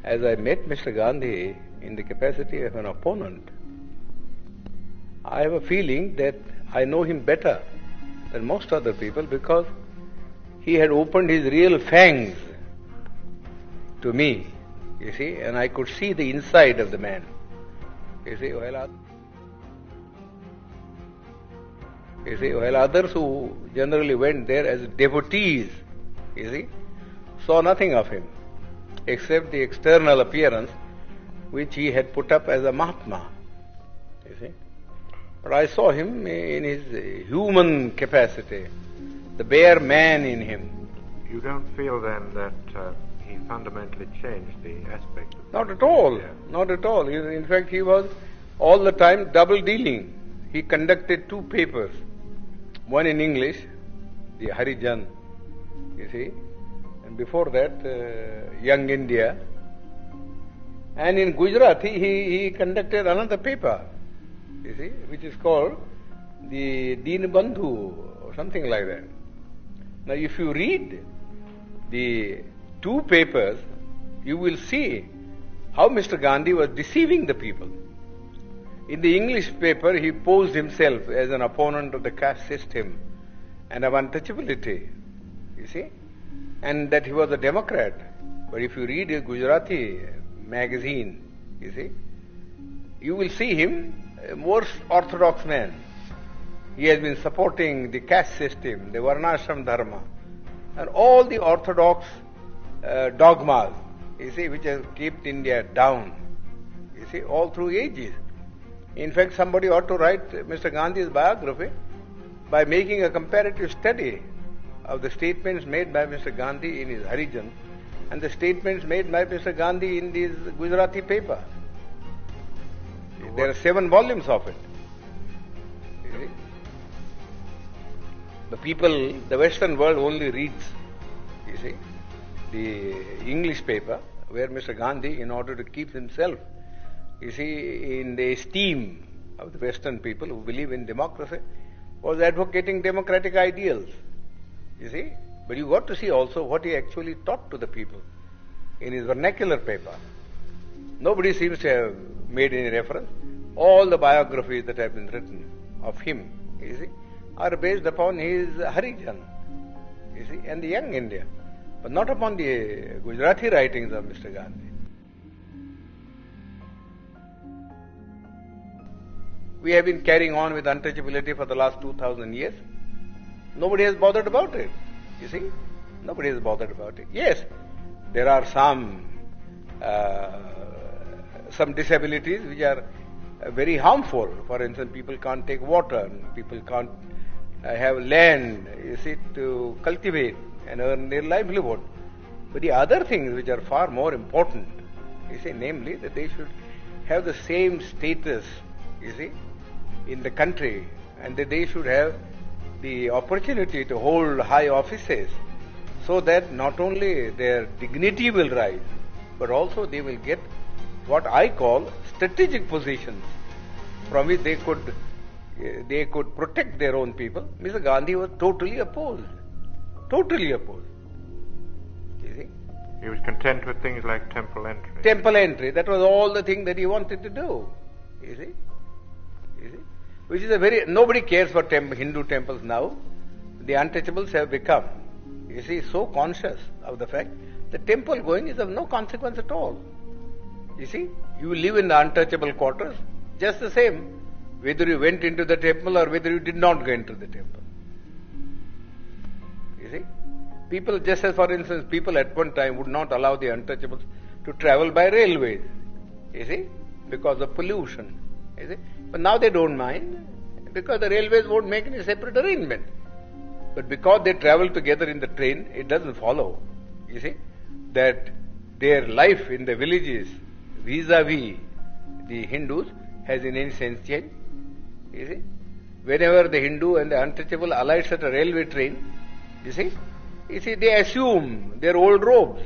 as I met Mr. Gandhi in the capacity of an opponent, I have a feeling that I know him better than most other people because he had opened his real fangs to me, you see, and I could see the inside of the man. You see, while others who generally went there as devotees, you see, saw nothing of him except the external appearance which he had put up as a Mahatma, you see. But I saw him in his human capacity, the bare man in him. You don't feel then that he fundamentally changed the aspect of Not at all, India? not at all. In fact, he was all the time double dealing. He conducted two papers, one in English, the Harijan, you see, and before that, Young India. And in Gujarati, he conducted another paper, you see, which is called the Deenbandhu or something like that. Now, if you read the two papers, you will see how Mr. Gandhi was deceiving the people. In the English paper, he posed himself as an opponent of the caste system and of untouchability, you see, and that he was a Democrat. But if you read a Gujarati magazine, you see, you will see him a more orthodox man. He has been supporting the caste system, the Varnashram Dharma, and all the orthodox dogmas, you see, which have kept India down, you see, all through ages. In fact, somebody ought to write Mr. Gandhi's biography by making a comparative study of the statements made by Mr. Gandhi in his Harijan and the statements made by Mr. Gandhi in this Gujarati paper. There are 7 volumes of it. You see? The people, the Western world only reads, you see, the English paper where Mr. Gandhi, in order to keep himself, you see, in the esteem of the Western people who believe in democracy, was advocating democratic ideals, you see. But you got to see also what he actually taught to the people in his vernacular paper. Nobody seems to have made any reference. All the biographies that have been written of him, you see, are based upon his Harijan, you see, and the Young India, but not upon the Gujarati writings of Mr. Gandhi. We have been carrying on with untouchability for the last 2000 years. Nobody has bothered about it, you see. Nobody has bothered about it. Yes, there are some disabilities which are very harmful. For instance, people can't take water, people can't have land, you see, to cultivate and earn their livelihood. But the other things which are far more important, you see, namely that they should have the same status, you see, in the country, and that they should have the opportunity to hold high offices, so that not only their dignity will rise, but also they will get what I call strategic positions from which they could protect their own people. Mr. Gandhi was totally opposed. Totally opposed. You see? He was content with things like temple entry. Temple entry, that was all the thing that he wanted to do. You see? You see? Which is nobody cares for Hindu temples now. The untouchables have become, you see, so conscious of the fact that temple going is of no consequence at all. You see, you live in the untouchable quarters, just the same, whether you went into the temple or whether you did not go into the temple. You see? People, just as for instance, people at one time would not allow the untouchables to travel by railways, you see, because of pollution. You see? But now they don't mind, because the railways won't make any separate arrangement. But because they travel together in the train, it doesn't follow, you see, that their life in the villages vis-a-vis the Hindus has in any sense changed. You see, whenever the Hindu and the untouchable alights at a railway train, you see, they assume their old robes.